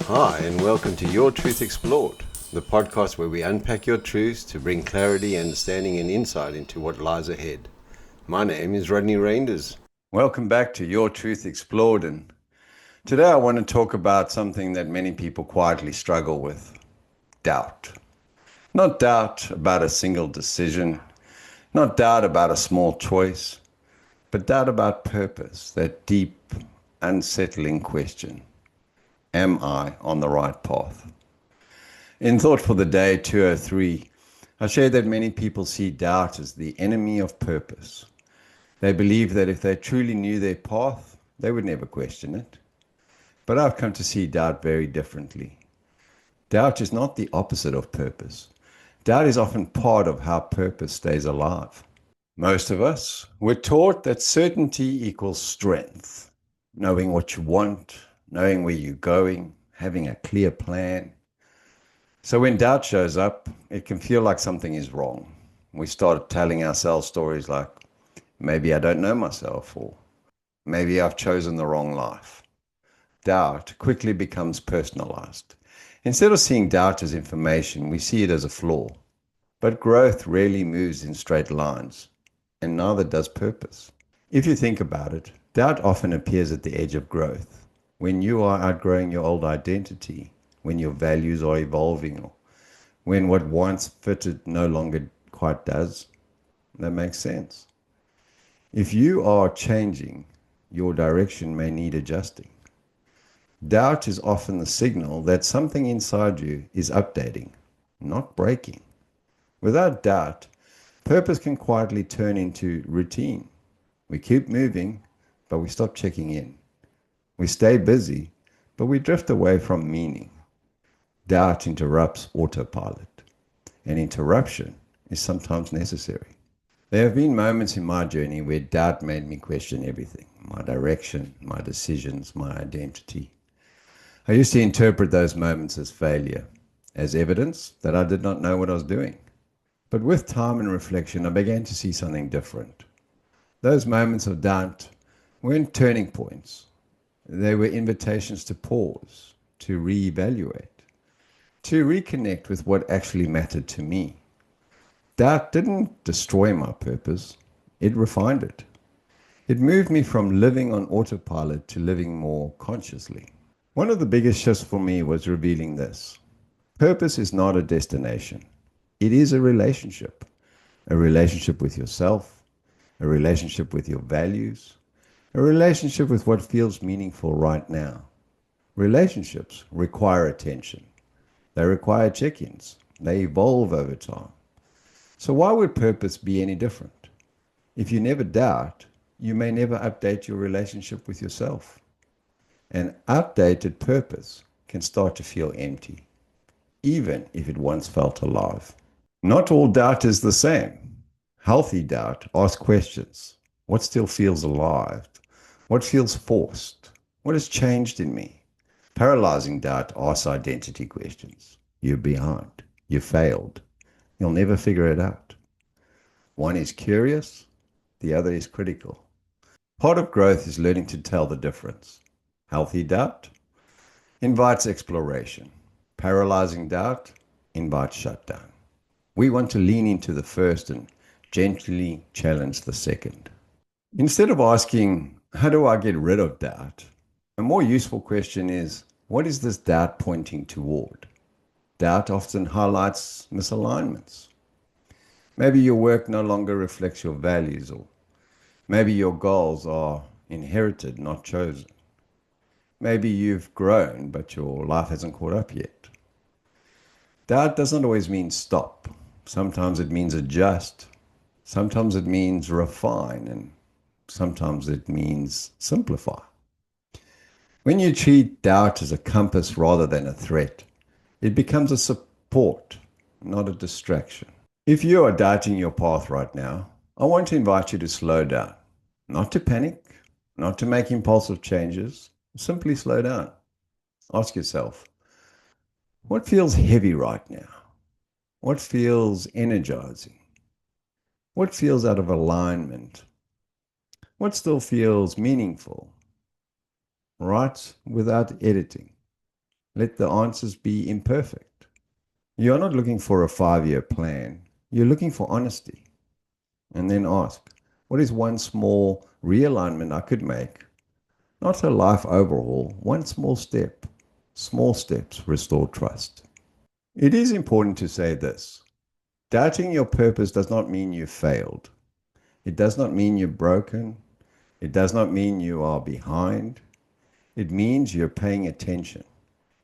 Hi, and welcome to Your Truth Explored, the podcast where we unpack your truths to bring clarity, understanding, and insight into what lies ahead. My name is Rodney Reynders. Welcome back to Your Truth Explored, and today I want to talk about something that many people quietly struggle with: doubt. Not doubt about a single decision, not doubt about a small choice, but doubt about purpose, that deep, unsettling question. Am I on the right path? In Thought for the Day 203, I shared that many people see doubt as the enemy of purpose. They believe that if they truly knew their path, they would never question it. But I've come to see doubt very differently. Doubt is not the opposite of purpose. Doubt is often part of how purpose stays alive. Most of us were taught that certainty equals strength, knowing what you want, knowing where you're going, having a clear plan. So when doubt shows up, it can feel like something is wrong. We start telling ourselves stories like, maybe I don't know myself, or maybe I've chosen the wrong life. Doubt quickly becomes personalized. Instead of seeing doubt as information, we see it as a flaw. But growth rarely moves in straight lines, and neither does purpose. If you think about it, doubt often appears at the edge of growth, when you are outgrowing your old identity, when your values are evolving, or when what once fitted no longer quite does. That makes sense. If you are changing, your direction may need adjusting. Doubt is often the signal that something inside you is updating, not breaking. Without doubt, purpose can quietly turn into routine. We keep moving, but we stop checking in. We stay busy, but we drift away from meaning. Doubt interrupts autopilot, and interruption is sometimes necessary. There have been moments in my journey where doubt made me question everything: my direction, my decisions, my identity. I used to interpret those moments as failure, as evidence that I did not know what I was doing. But with time and reflection, I began to see something different. Those moments of doubt weren't turning points. They were invitations to pause, to reevaluate, to reconnect with what actually mattered to me. Doubt didn't destroy my purpose, it refined it. It moved me from living on autopilot to living more consciously. One of the biggest shifts for me was revealing this: purpose is not a destination, it is a relationship with yourself, a relationship with your values, a relationship with what feels meaningful right now. Relationships require attention. They require check-ins. They evolve over time. So why would purpose be any different? If you never doubt, you may never update your relationship with yourself. An outdated purpose can start to feel empty, even if it once felt alive. Not all doubt is the same. Healthy doubt asks questions. What still feels alive? What feels forced? What has changed in me? Paralyzing doubt asks identity questions. You're behind. You failed. You'll never figure it out. One is curious, the other is critical. Part of growth is learning to tell the difference. Healthy doubt invites exploration. Paralyzing doubt invites shutdown. We want to lean into the first and gently challenge the second. Instead of asking, how do I get rid of doubt? A more useful question is, what is this doubt pointing toward? Doubt often highlights misalignments. Maybe your work no longer reflects your values, or maybe your goals are inherited, not chosen. Maybe you've grown, but your life hasn't caught up yet. Doubt doesn't always mean stop. Sometimes it means adjust. Sometimes it means refine, and sometimes it means simplify. When you treat doubt as a compass rather than a threat, it becomes a support, not a distraction. If you are doubting your path right now, I want to invite you to slow down. Not to panic, not to make impulsive changes. Simply slow down. Ask yourself, what feels heavy right now? What feels energizing? What feels out of alignment? What still feels meaningful? Write without editing. Let the answers be imperfect. You're not looking for a 5-year plan. You're looking for honesty. And then ask, what is one small realignment I could make? Not a life overhaul, one small step. Small steps restore trust. It is important to say this. Doubting your purpose does not mean you failed. It does not mean you're broken. It does not mean you are behind. It means you're paying attention.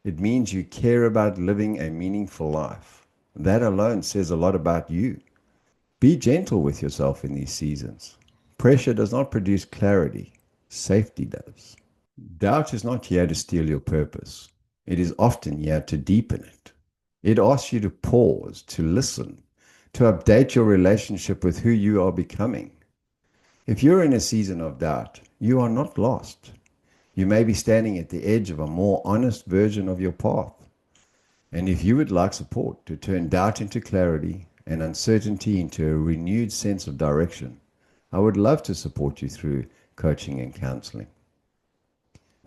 It means you care about living a meaningful life. That alone says a lot about you. Be gentle with yourself in these seasons. Pressure does not produce clarity. Safety does. Doubt is not here to steal your purpose. It is often here to deepen it. It asks you to pause, to listen, to update your relationship with who you are becoming. If you're in a season of doubt, you are not lost. You may be standing at the edge of a more honest version of your path. And if you would like support to turn doubt into clarity and uncertainty into a renewed sense of direction, I would love to support you through coaching and counseling.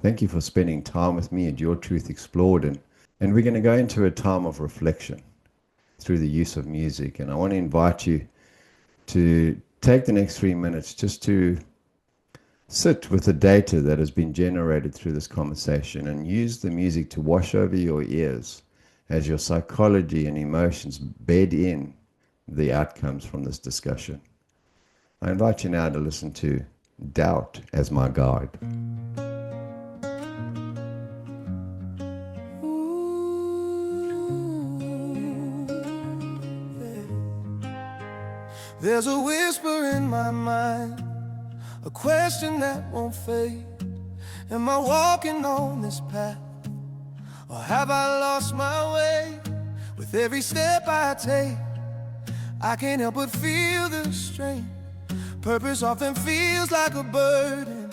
Thank you for spending time with me at Your Truth Explored. And we're going to go into a time of reflection through the use of music. And I want to invite you to take the next 3 minutes just to sit with the data that has been generated through this conversation and use the music to wash over your ears as your psychology and emotions bed in the outcomes from this discussion. I invite you now to listen to Doubt as My Guide. There's a whisper in my mind, a question that won't fade. Am I walking on this path, or have I lost my way? With every step I take, I can't help but feel the strain. Purpose often feels like a burden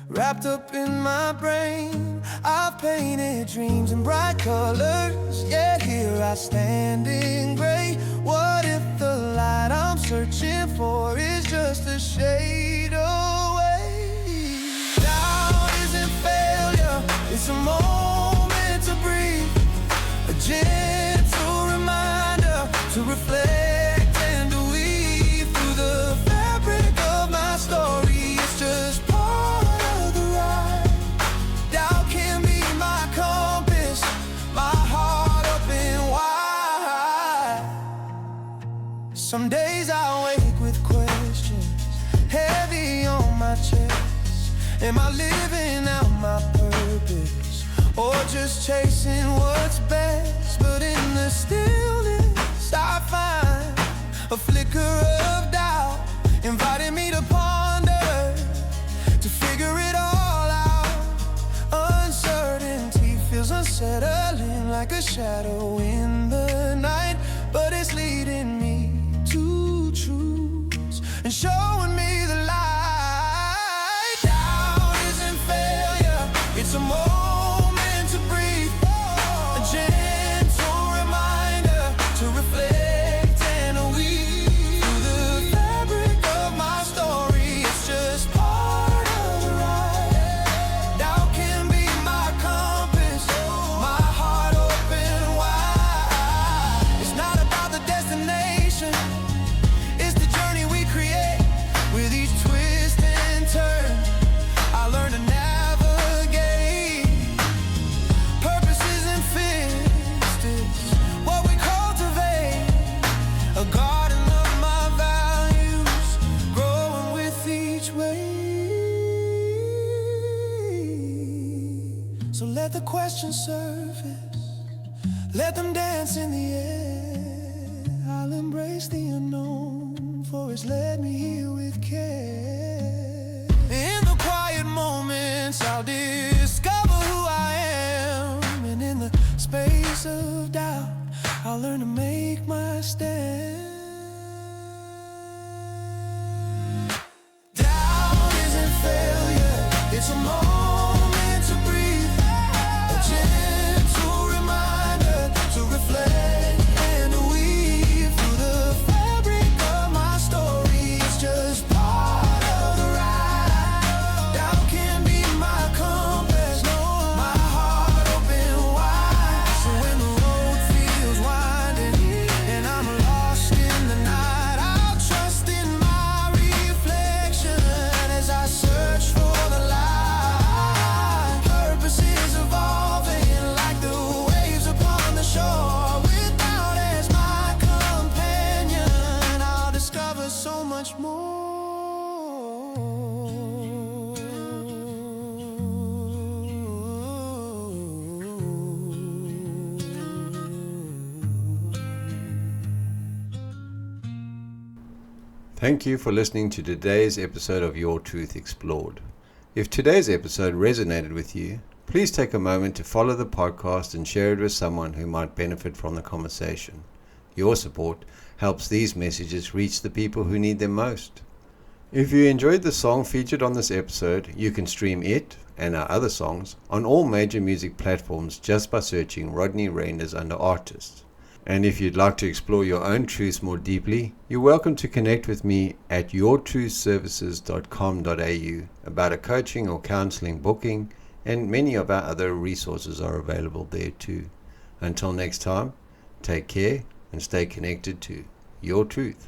wrapped up in my brain. I've painted dreams in bright colors, yet here I stand in gray. What if the light I'm searching for is just a shade away? Doubt isn't failure, it's a moment to breathe, a gentle reminder to reflect and to weave through the fabric of my story. It's just part of the ride. Doubt can be my compass, my heart open wide. Some days I wake with questions heavy on my chest. Am I living out my purpose, or just chasing what's best? But in the stillness I find a flicker of doubt, inviting me to ponder, to figure it all out. Uncertainty feels unsettling, like a shadow in the night, but it's leading me to truths and showing me the light. Doubt isn't failure, it's a moment to breathe, a gentle reminder to reflect and weave through the fabric of my story. It's just part of the ride. Doubt can be my compass, my heart open wide. It's not about the destination, it's the journey we create. With each twist and turn, I learn to navigate. Purpose isn't fixed, it's what we cultivate. A garden of my values, growing with each wave. So let the questions surface, let them dance in the air. I'll embrace the unknown, for it's led me here with care. In the quiet moments I'll discover who I am, and in the space of doubt I'll learn to make my stand. Doubt isn't failure, it's a moment to breathe, a gentle reminder to reflect and to weave through the fabric of my story. It's just part of the ride. Doubt can be my compass, my heart open Thank you for listening to today's episode of Your Truth Explored. If today's episode resonated with you, please take a moment to follow the podcast and share it with someone who might benefit from the conversation. Your support helps these messages reach the people who need them most. If you enjoyed the song featured on this episode, you can stream it and our other songs on all major music platforms just by searching Rodney Reynders under Artists. And if you'd like to explore your own truths more deeply, you're welcome to connect with me at yourtruthservices.com.au about a coaching or counseling booking, and many of our other resources are available there too. Until next time, take care and stay connected to your truth.